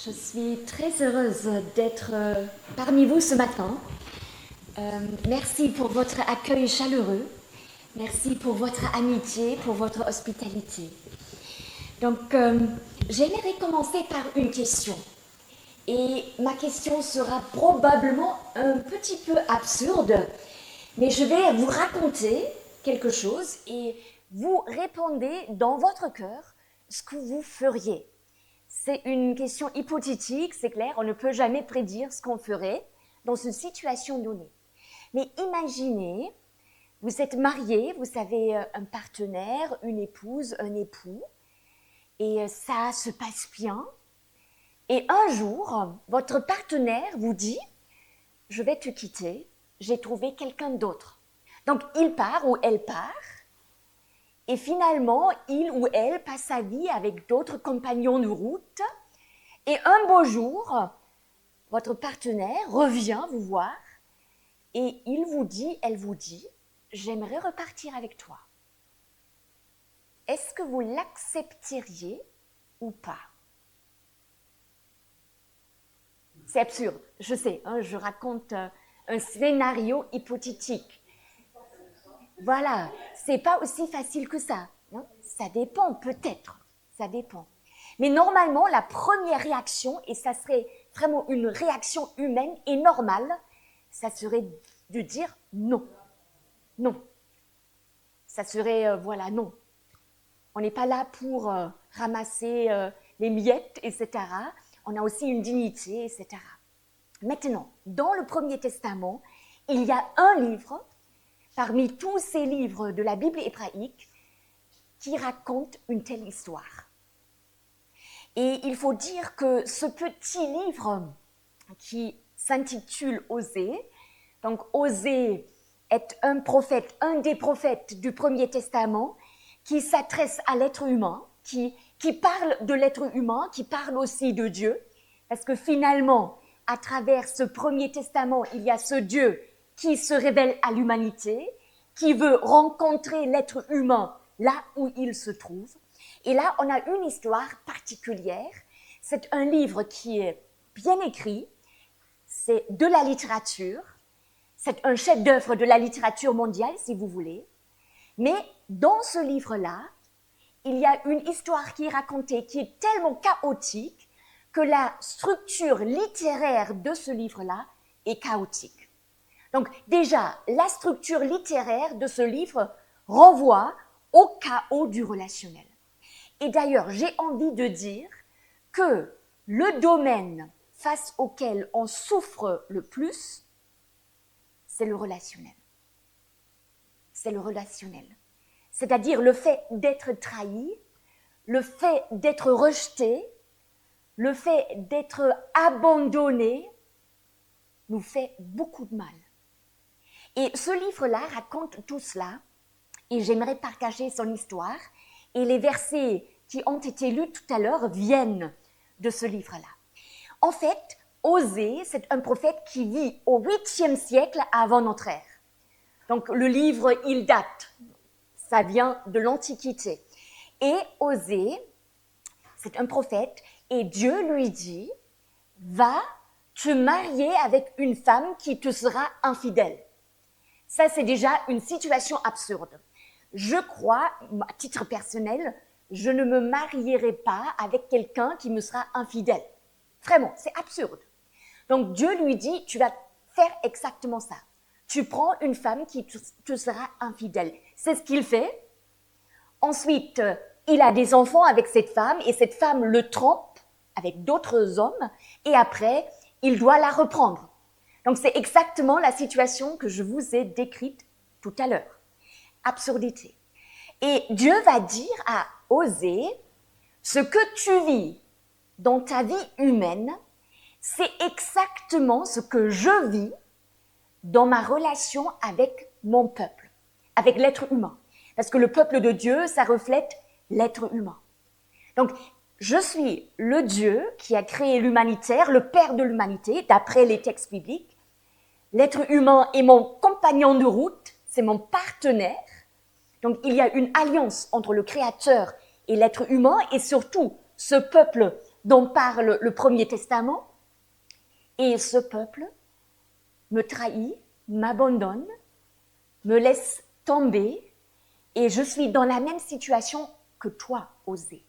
Je suis très heureuse d'être parmi vous ce matin. Merci pour votre accueil chaleureux. Merci pour votre amitié, pour votre hospitalité. Donc, j'aimerais commencer par une question. Et ma question sera probablement un petit peu absurde, mais je vais vous raconter quelque chose et vous répondez dans votre cœur ce que vous feriez. C'est une question hypothétique, c'est clair, on ne peut jamais prédire ce qu'on ferait dans une situation donnée. Mais imaginez, vous êtes marié, vous avez un partenaire, une épouse, un époux, et ça se passe bien. Et un jour, votre partenaire vous dit « Je vais te quitter, j'ai trouvé quelqu'un d'autre ». Donc, il part ou elle part, et finalement, il ou elle passe sa vie avec d'autres compagnons de route. Et un beau jour, votre partenaire revient vous voir et il vous dit, elle vous dit, j'aimerais repartir avec toi. Est-ce que vous l'accepteriez ou pas? C'est absurde, je sais, hein, je raconte un scénario hypothétique. Voilà, c'est pas aussi facile que ça. Hein? Ça dépend peut-être, ça dépend. Mais normalement, la première réaction, et ça serait vraiment une réaction humaine et normale, ça serait de dire non. Non. Ça serait, voilà, non. On n'est pas là pour ramasser les miettes, etc. On a aussi une dignité, etc. Maintenant, dans le Premier Testament, il y a un livre parmi tous ces livres de la Bible hébraïque qui racontent une telle histoire. Et il faut dire que ce petit livre qui s'intitule Osée, donc Osée est un prophète, un des prophètes du Premier Testament qui s'adresse à l'être humain, qui parle de l'être humain, qui parle aussi de Dieu, parce que finalement, à travers ce Premier Testament, il y a ce Dieu qui se révèle à l'humanité, qui veut rencontrer l'être humain là où il se trouve. Et là, on a une histoire particulière. C'est un livre qui est bien écrit, c'est de la littérature, c'est un chef-d'œuvre de la littérature mondiale, si vous voulez. Mais dans ce livre-là, il y a une histoire qui est racontée, qui est tellement chaotique que la structure littéraire de ce livre-là est chaotique. Donc déjà, la structure littéraire de ce livre renvoie au chaos du relationnel. Et d'ailleurs, j'ai envie de dire que le domaine face auquel on souffre le plus, c'est le relationnel. C'est le relationnel. C'est-à-dire le fait d'être trahi, le fait d'être rejeté, le fait d'être abandonné nous fait beaucoup de mal. Et ce livre-là raconte tout cela, et j'aimerais partager son histoire, et les versets qui ont été lus tout à l'heure viennent de ce livre-là. En fait, Osée, c'est un prophète qui vit au 8e siècle avant notre ère. Donc le livre, il date, ça vient de l'Antiquité. Et Osée, c'est un prophète, et Dieu lui dit, va te marier avec une femme qui te sera infidèle. Ça, c'est déjà une situation absurde. Je crois, à titre personnel, je ne me marierai pas avec quelqu'un qui me sera infidèle. Vraiment, c'est absurde. Donc Dieu lui dit, tu vas faire exactement ça. Tu prends une femme qui te sera infidèle. C'est ce qu'il fait. Ensuite, il a des enfants avec cette femme et cette femme le trompe avec d'autres hommes et après, il doit la reprendre. Donc c'est exactement la situation que je vous ai décrite tout à l'heure. Absurdité. Et Dieu va dire à Osée, ce que tu vis dans ta vie humaine, c'est exactement ce que je vis dans ma relation avec mon peuple, avec l'être humain. Parce que le peuple de Dieu, ça reflète l'être humain. Donc, je suis le Dieu qui a créé l'humanitaire, le Père de l'humanité, d'après les textes bibliques. L'être humain est mon compagnon de route, c'est mon partenaire. Donc, il y a une alliance entre le Créateur et l'être humain et surtout ce peuple dont parle le Premier Testament. Et ce peuple me trahit, m'abandonne, me laisse tomber, et je suis dans la même situation que toi, Osée.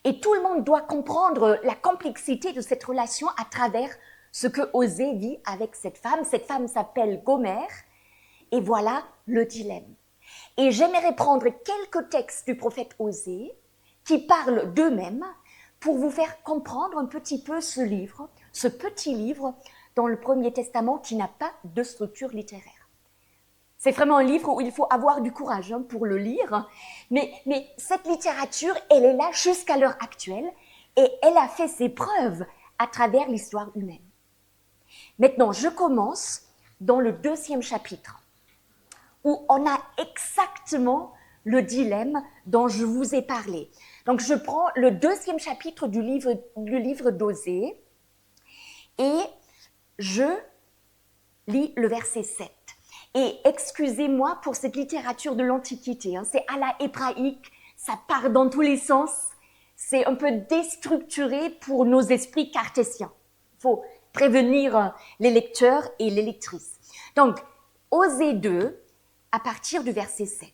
Et tout le monde doit comprendre la complexité de cette relation à travers ce que Osée vit avec cette femme. Cette femme s'appelle Gomère, et voilà le dilemme. Et j'aimerais prendre quelques textes du prophète Osée qui parlent d'eux-mêmes pour vous faire comprendre un petit peu ce livre, ce petit livre dans le Premier Testament qui n'a pas de structure littéraire. C'est vraiment un livre où il faut avoir du courage pour le lire, mais cette littérature, elle est là jusqu'à l'heure actuelle et elle a fait ses preuves à travers l'histoire humaine. Maintenant, je commence dans le 2e chapitre, où on a exactement le dilemme dont je vous ai parlé. Donc, je prends le 2e chapitre du livre d'Osée et je lis le verset 7. Et excusez-moi pour cette littérature de l'Antiquité, c'est à la hébraïque, ça part dans tous les sens, c'est un peu déstructuré pour nos esprits cartésiens. Il faut prévenir les lecteurs et les lectrices. Donc, Osée 2, à partir du verset 7.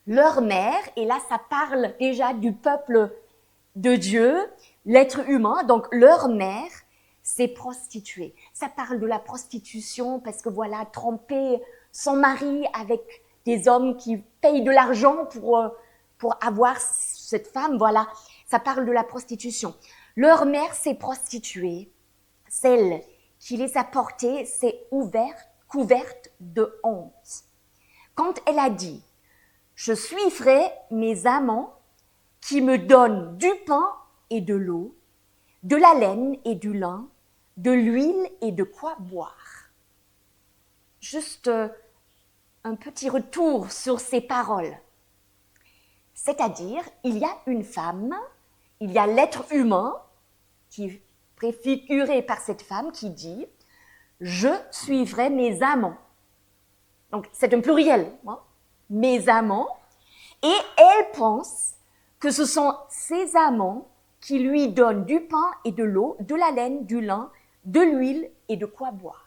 Leur mère, et là ça parle déjà du peuple de Dieu, l'être humain, donc leur mère s'est prostituée. Ça parle de la prostitution parce que voilà, tromper son mari avec des hommes qui payent de l'argent pour avoir cette femme, voilà, ça parle de la prostitution. Leur mère s'est prostituée, celle qui les a portés s'est couverte de honte. Quand elle a dit « Je suivrai mes amants qui me donnent du pain et de l'eau, de la laine et du lin, de l'huile et de quoi boire. » Juste un petit retour sur ces paroles. C'est-à-dire, il y a une femme, il y a l'être humain qui est préfiguré par cette femme qui dit « Je suivrai mes amants ». Donc, c'est un pluriel, mes amants. Et elle pense que ce sont ses amants qui lui donnent du pain et de l'eau, de la laine, du lin, de l'huile et de quoi boire.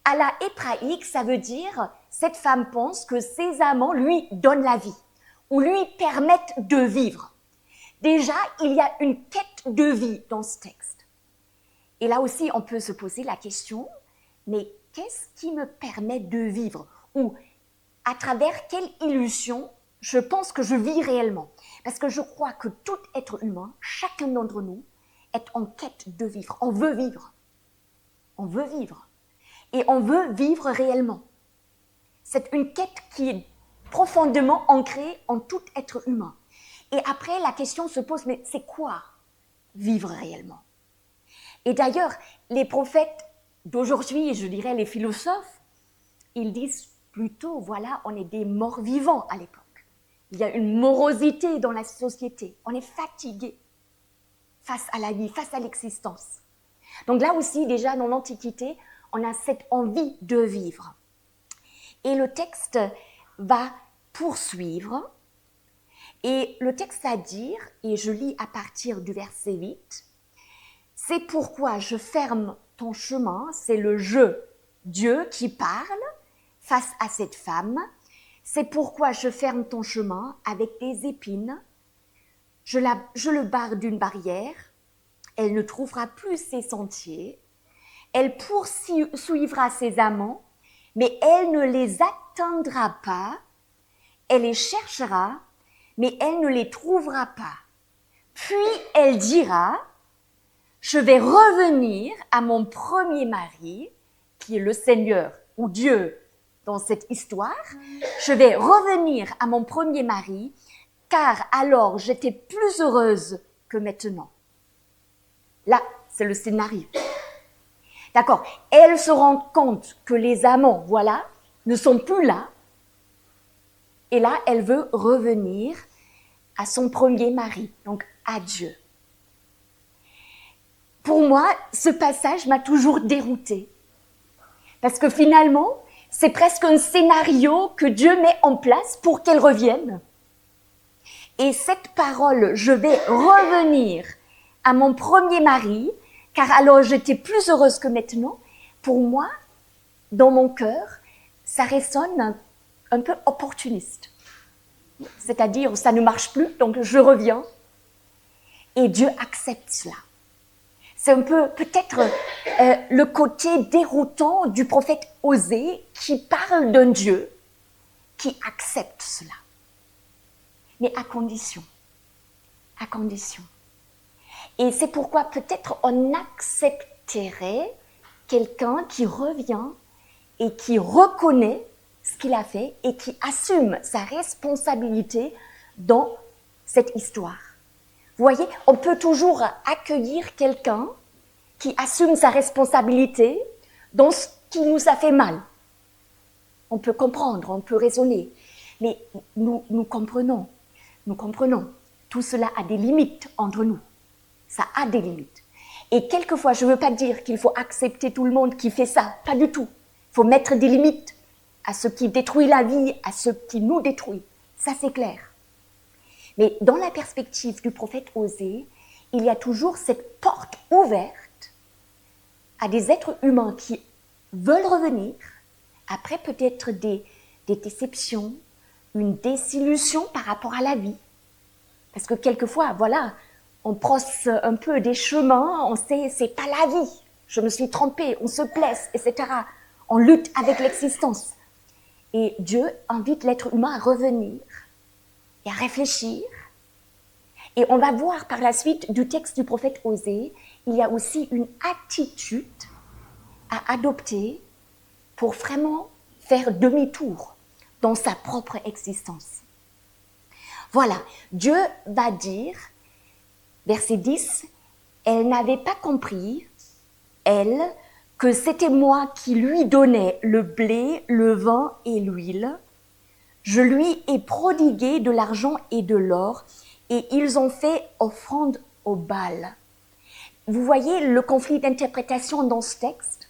À la hébraïque, ça veut dire, cette femme pense que ses amants lui donnent la vie ou lui permettent de vivre. Déjà, il y a une quête de vie dans ce texte. Et là aussi, on peut se poser la question, mais qu'est-ce qui me permet de vivre? Ou à travers quelle illusion je pense que je vis réellement? Parce que je crois que tout être humain, chacun d'entre nous, est en quête de vivre. On veut vivre. On veut vivre. Et on veut vivre réellement. C'est une quête qui est profondément ancrée en tout être humain. Et après, la question se pose, mais c'est quoi vivre réellement? Et d'ailleurs, les prophètes d'aujourd'hui, je dirais les philosophes, ils disent plutôt, voilà, on est des morts vivants à l'époque. Il y a une morosité dans la société. On est fatigué face à la vie, face à l'existence. Donc là aussi, déjà dans l'Antiquité, on a cette envie de vivre. Et le texte va poursuivre. Et le texte va dire, et je lis à partir du verset 8, « C'est pourquoi je ferme ton chemin », c'est le « je », Dieu qui parle face à cette femme. « C'est pourquoi je ferme ton chemin avec des épines. Je le barre d'une barrière. Elle ne trouvera plus ses sentiers. Elle poursuivra ses amants, mais elle ne les atteindra pas. Elle les cherchera, mais elle ne les trouvera pas. Puis elle dira, je vais revenir à mon premier mari, qui est le Seigneur ou Dieu dans cette histoire. Je vais revenir à mon premier mari, car alors j'étais plus heureuse que maintenant. Là, c'est le scénario. D'accord. Elle se rend compte que les amants, voilà, ne sont plus là. Et là, elle veut revenir à son premier mari, donc à Dieu. Pour moi, ce passage m'a toujours déroutée. Parce que finalement, c'est presque un scénario que Dieu met en place pour qu'elle revienne. Et cette parole, je vais revenir à mon premier mari, car alors j'étais plus heureuse que maintenant, pour moi, dans mon cœur, ça résonne un peu opportuniste. C'est-à-dire, ça ne marche plus, donc je reviens. Et Dieu accepte cela. C'est un peu peut-être le côté déroutant du prophète Osée qui parle d'un Dieu qui accepte cela. Mais à condition. À condition. Et c'est pourquoi peut-être on accepterait quelqu'un qui revient et qui reconnaît ce qu'il a fait et qui assume sa responsabilité dans cette histoire. Vous voyez, on peut toujours accueillir quelqu'un qui assume sa responsabilité dans ce qui nous a fait mal. On peut comprendre, on peut raisonner, mais nous comprenons. Tout cela a des limites entre nous. Ça a des limites. Et quelquefois, je ne veux pas dire qu'il faut accepter tout le monde qui fait ça, pas du tout. Il faut mettre des limites à ce qui détruit la vie, à ce qui nous détruit. Ça, c'est clair. Mais dans la perspective du prophète Osée, il y a toujours cette porte ouverte à des êtres humains qui veulent revenir, après peut-être des déceptions, une désillusion par rapport à la vie. Parce que quelquefois, voilà, on brosse un peu des chemins, on sait, c'est pas la vie, je me suis trompée, on se blesse, etc. On lutte avec l'existence. Et Dieu invite l'être humain à revenir et à réfléchir. Et on va voir par la suite du texte du prophète Osée, il y a aussi une attitude à adopter pour vraiment faire demi-tour dans sa propre existence. Voilà, Dieu va dire, verset 10, « Elle n'avait pas compris, elle, que c'était moi qui lui donnais le blé, le vin et l'huile. Je lui ai prodigué de l'argent et de l'or, et ils ont fait offrande au Baal. » Vous voyez le conflit d'interprétation dans ce texte?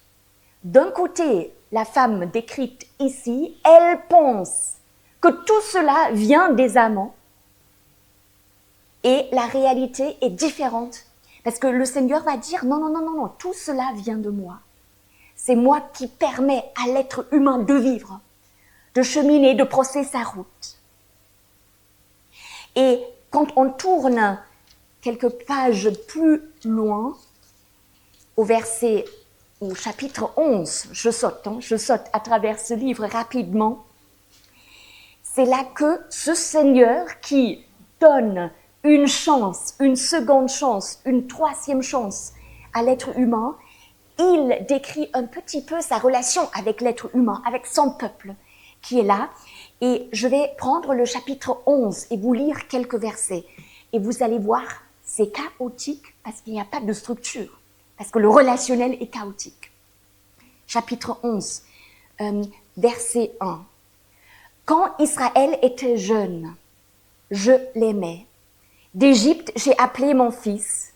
D'un côté, la femme décrite ici, elle pense que tout cela vient des amants, et la réalité est différente. Parce que le Seigneur va dire, non, tout cela vient de moi. C'est moi qui permets à l'être humain de vivre, de cheminer, de brosser sa route. Et quand on tourne quelques pages plus loin, au chapitre 11, je saute à travers ce livre rapidement, c'est là que ce Seigneur qui donne une chance, une seconde chance, une troisième chance à l'être humain, il décrit un petit peu sa relation avec l'être humain, avec son peuple qui est là. Et je vais prendre le chapitre 11 et vous lire quelques versets. Et vous allez voir, c'est chaotique parce qu'il n'y a pas de structure, parce que le relationnel est chaotique. Chapitre 11, verset 1. « Quand Israël était jeune, je l'aimais. D'Égypte, j'ai appelé mon fils,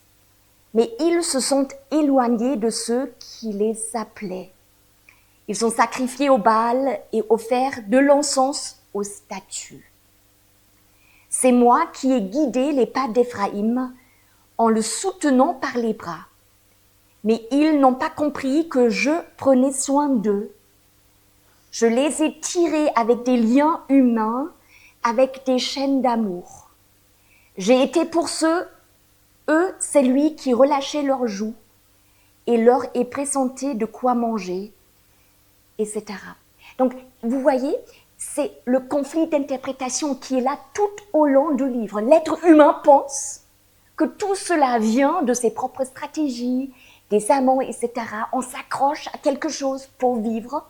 mais ils se sont éloignés de ceux qui les appelaient. Ils ont sacrifié au Baal et offert de l'encens aux statues. C'est moi qui ai guidé les pas d'Éphraïm en le soutenant par les bras. Mais ils n'ont pas compris que je prenais soin d'eux. Je les ai tirés avec des liens humains, avec des chaînes d'amour. J'ai été pour eux, c'est lui qui relâchait leurs joues et leur est présenté de quoi manger, etc. Donc, vous voyez, c'est le conflit d'interprétation qui est là tout au long du livre. L'être humain pense que tout cela vient de ses propres stratégies, des amants, etc. On s'accroche à quelque chose pour vivre.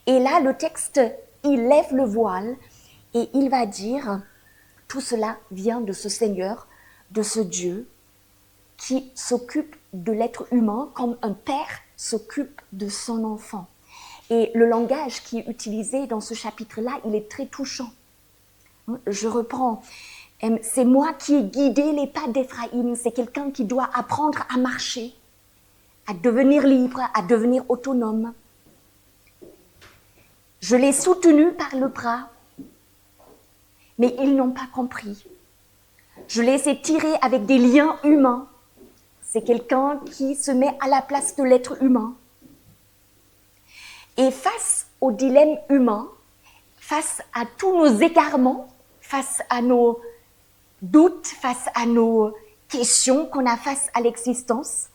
Et là, le texte, il lève le voile et il va dire, tout cela vient de ce Seigneur, de ce Dieu qui s'occupe de l'être humain comme un père s'occupe de son enfant. Et le langage qui est utilisé dans ce chapitre-là, il est très touchant. Je reprends. C'est moi qui ai guidé les pas d'Éphraïm. C'est quelqu'un qui doit apprendre à marcher, à devenir libre, à devenir autonome. Je l'ai soutenu par le bras, mais ils n'ont pas compris. Je l'ai étiré avec des liens humains. C'est quelqu'un qui se met à la place de l'être humain. Et face au dilemme humain, face à tous nos égarements, face à nos doutes, face à nos questions qu'on a face à l'existence,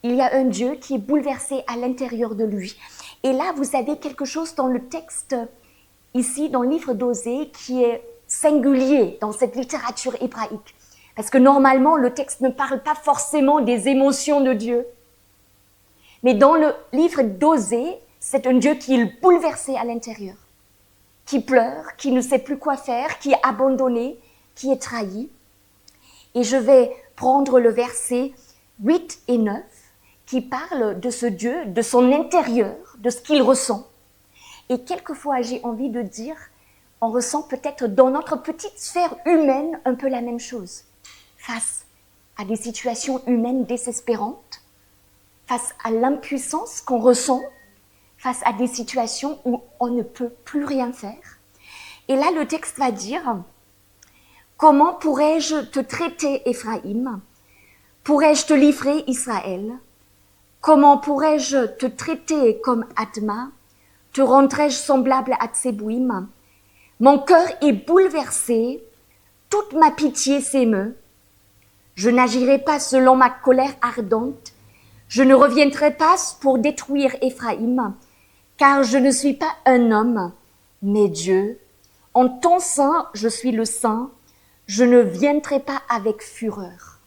il y a un Dieu qui est bouleversé à l'intérieur de lui. Et là, vous avez quelque chose dans le texte, ici, dans le livre d'Osée, qui est singulier dans cette littérature hébraïque. Parce que normalement, le texte ne parle pas forcément des émotions de Dieu. Mais dans le livre d'Osée, c'est un Dieu qui est bouleversé à l'intérieur, qui pleure, qui ne sait plus quoi faire, qui est abandonné, qui est trahi. Et je vais prendre le verset 8 et 9, qui parle de ce Dieu, de son intérieur, de ce qu'il ressent. Et quelquefois, j'ai envie de dire, on ressent peut-être dans notre petite sphère humaine un peu la même chose. Face à des situations humaines désespérantes, face à l'impuissance qu'on ressent, face à des situations où on ne peut plus rien faire. Et là, le texte va dire, « Comment pourrais-je te traiter, Éphraïm? Pourrais-je te livrer, Israël? Comment pourrais-je te traiter comme Adma? Te rendrais-je semblable à Tsébouim? Mon cœur est bouleversé, toute ma pitié s'émeut. Je n'agirai pas selon ma colère ardente, je ne reviendrai pas pour détruire Éphraïm, car je ne suis pas un homme, mais Dieu. En ton sein, je suis le saint, je ne viendrai pas avec fureur. »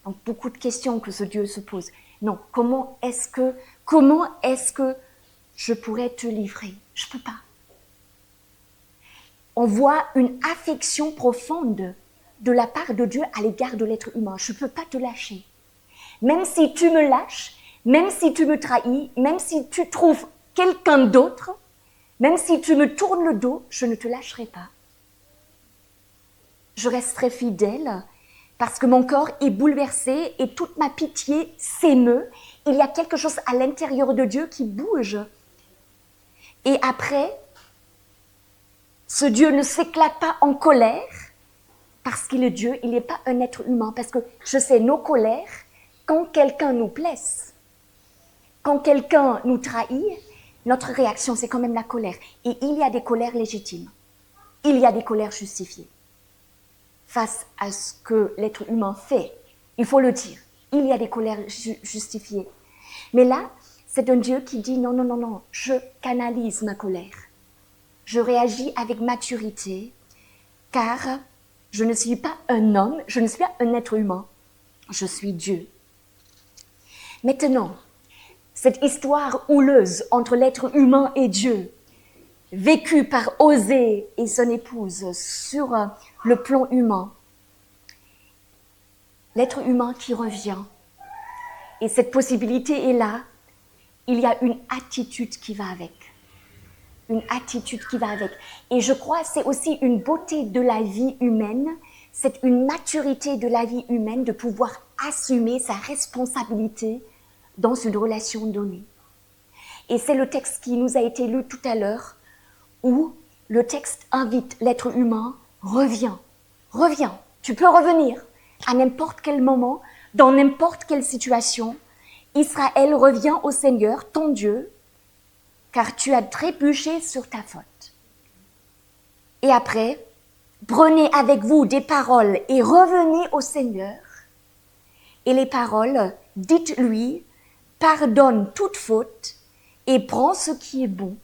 Donc, beaucoup de questions que ce Dieu se pose. Non, comment est-ce que je pourrais te livrer? Je ne peux pas. On voit une affection profonde de la part de Dieu à l'égard de l'être humain. Je ne peux pas te lâcher. Même si tu me lâches, même si tu me trahis, même si tu trouves quelqu'un d'autre, même si tu me tournes le dos, je ne te lâcherai pas. Je resterai fidèle parce que mon corps est bouleversé et toute ma pitié s'émeut. Il y a quelque chose à l'intérieur de Dieu qui bouge. Et après, ce Dieu ne s'éclate pas en colère parce qu'il est Dieu, il n'est pas un être humain. Parce que je sais, nos colères, quand quelqu'un nous blesse, quand quelqu'un nous trahit, notre réaction, c'est quand même la colère. Et il y a des colères légitimes. Il y a des colères justifiées. Face à ce que l'être humain fait, il faut le dire. Il y a des colères justifiées. Mais là, c'est un Dieu qui dit non, non, non, non, je canalise ma colère. Je réagis avec maturité, car je ne suis pas un homme, je ne suis pas un être humain, je suis Dieu. Maintenant, cette histoire houleuse entre l'être humain et Dieu, vécue par Osée et son épouse sur le plan humain, l'être humain qui revient, et cette possibilité est là, il y a une attitude qui va avec. Une attitude qui va avec. Et je crois que c'est aussi une beauté de la vie humaine, c'est une maturité de la vie humaine de pouvoir assumer sa responsabilité dans une relation donnée. Et c'est le texte qui nous a été lu tout à l'heure, où le texte invite l'être humain, reviens, tu peux revenir à n'importe quel moment, dans n'importe quelle situation. Israël, reviens au Seigneur, ton Dieu, car tu as trébuché sur ta faute. Et après, prenez avec vous des paroles et revenez au Seigneur. Et les paroles, dites-lui, pardonne toute faute et prends ce qui est bon.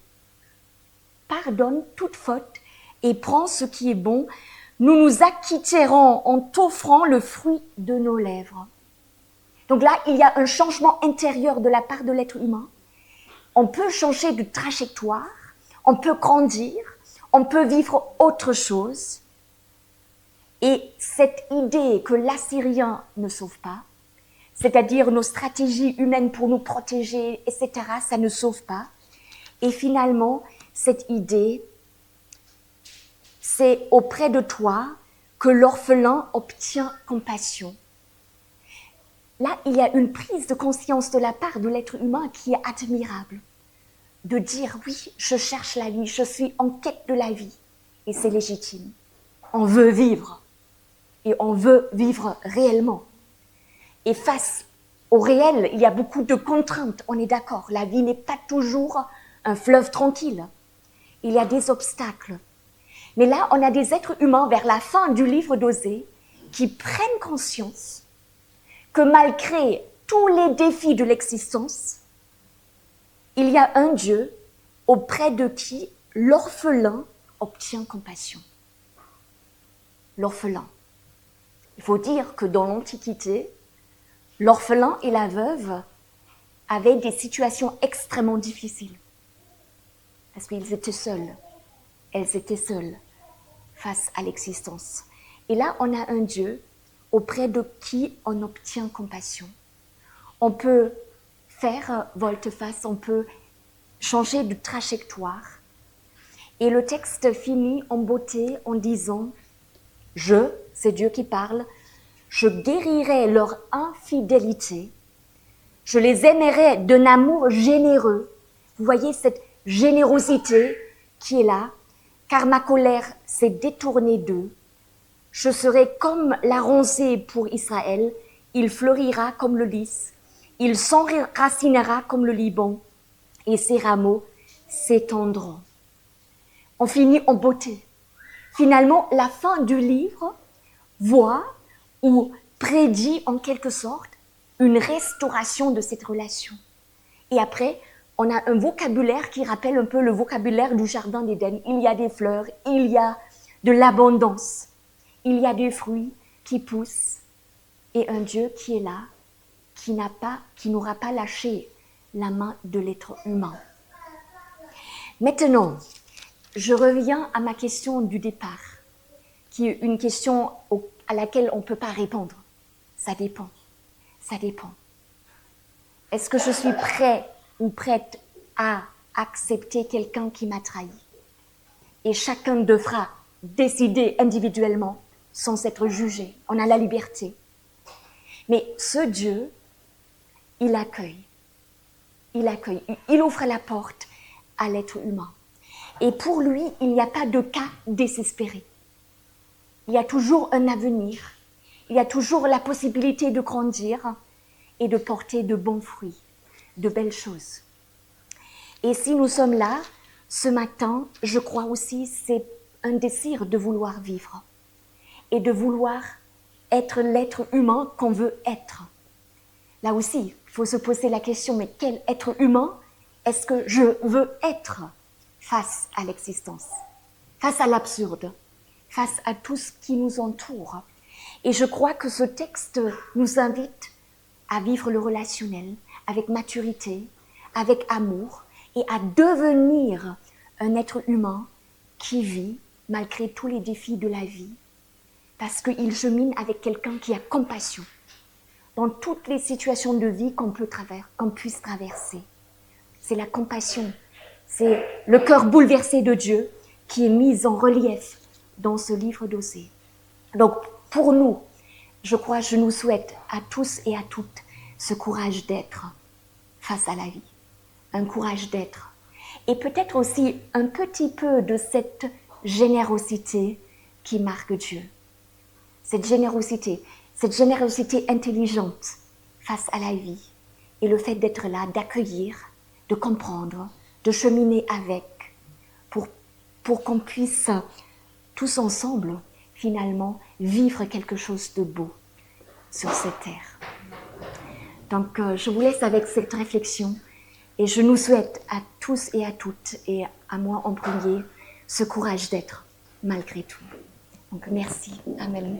Pardonne toute faute et prends ce qui est bon. Nous nous acquitterons en t'offrant le fruit de nos lèvres. Donc là, il y a un changement intérieur de la part de l'être humain. On peut changer de trajectoire, on peut grandir, on peut vivre autre chose. Et cette idée que l'Assyrien ne sauve pas, c'est-à-dire nos stratégies humaines pour nous protéger, etc., ça ne sauve pas. Et finalement, cette idée, c'est auprès de toi que l'orphelin obtient compassion. Là, il y a une prise de conscience de la part de l'être humain qui est admirable. De dire, oui, je cherche la vie, je suis en quête de la vie. Et c'est légitime. on veut vivre. Et on veut vivre réellement. Et face au réel, il y a beaucoup de contraintes, on est d'accord. La vie n'est pas toujours un fleuve tranquille. Il y a des obstacles. Mais là, on a des êtres humains vers la fin du livre d'Osée qui prennent conscience que malgré tous les défis de l'existence, il y a un Dieu auprès de qui l'orphelin obtient compassion. L'orphelin. Il faut dire que dans l'Antiquité, l'orphelin et la veuve avaient des situations extrêmement difficiles. Parce qu'ils étaient seuls. Elles étaient seules face à l'existence. Et là, on a un Dieu auprès de qui on obtient compassion. On peut faire volte-face, on peut changer de trajectoire. Et le texte finit en beauté en disant « c'est Dieu qui parle, je guérirai leur infidélité, je les aimerai d'un amour généreux. » Vous voyez cette générosité qui est là, car ma colère s'est détournée d'eux. Je serai comme la rosée pour Israël, il fleurira comme le lys, il s'enracinera comme le Liban, et ses rameaux s'étendront. On finit en beauté. Finalement, la fin du livre voit ou prédit en quelque sorte une restauration de cette relation. Et après, on a un vocabulaire qui rappelle un peu le vocabulaire du jardin d'Éden. Il y a des fleurs, il y a de l'abondance, il y a des fruits qui poussent et un Dieu qui est là, qui n'aura pas lâché la main de l'être humain. Maintenant, je reviens à ma question du départ, qui est une question à laquelle on ne peut pas répondre. Ça dépend. Ça dépend. Est-ce que je suis prêt ou prête à accepter quelqu'un qui m'a trahi? Et chacun devra décider individuellement sans être jugé. On a la liberté. Mais ce Dieu, il accueille. Il accueille. Il ouvre la porte à l'être humain. Et pour lui, il n'y a pas de cas désespéré. Il y a toujours un avenir. Il y a toujours la possibilité de grandir et de porter de bons fruits, de belles choses. Et si nous sommes là, ce matin, je crois aussi c'est un désir de vouloir vivre et de vouloir être l'être humain qu'on veut être. Là aussi, il faut se poser la question, mais quel être humain est-ce que je veux être face à l'existence, face à l'absurde, face à tout ce qui nous entoure? Et je crois que ce texte nous invite à vivre le relationnel avec maturité, avec amour et à devenir un être humain qui vit malgré tous les défis de la vie parce qu'il chemine avec quelqu'un qui a compassion dans toutes les situations de vie qu'on puisse traverser. C'est la compassion, c'est le cœur bouleversé de Dieu qui est mis en relief dans ce livre d'Osée. Donc, pour nous, je nous souhaite à tous et à toutes ce courage d'être face à la vie, un courage d'être. Et peut-être aussi un petit peu de cette générosité qui marque Dieu. Cette générosité intelligente face à la vie et le fait d'être là, d'accueillir, de comprendre, de cheminer avec pour qu'on puisse tous ensemble finalement vivre quelque chose de beau sur cette terre. Donc je vous laisse avec cette réflexion et je nous souhaite à tous et à toutes et à moi en premier ce courage d'être malgré tout. Donc merci. Amen.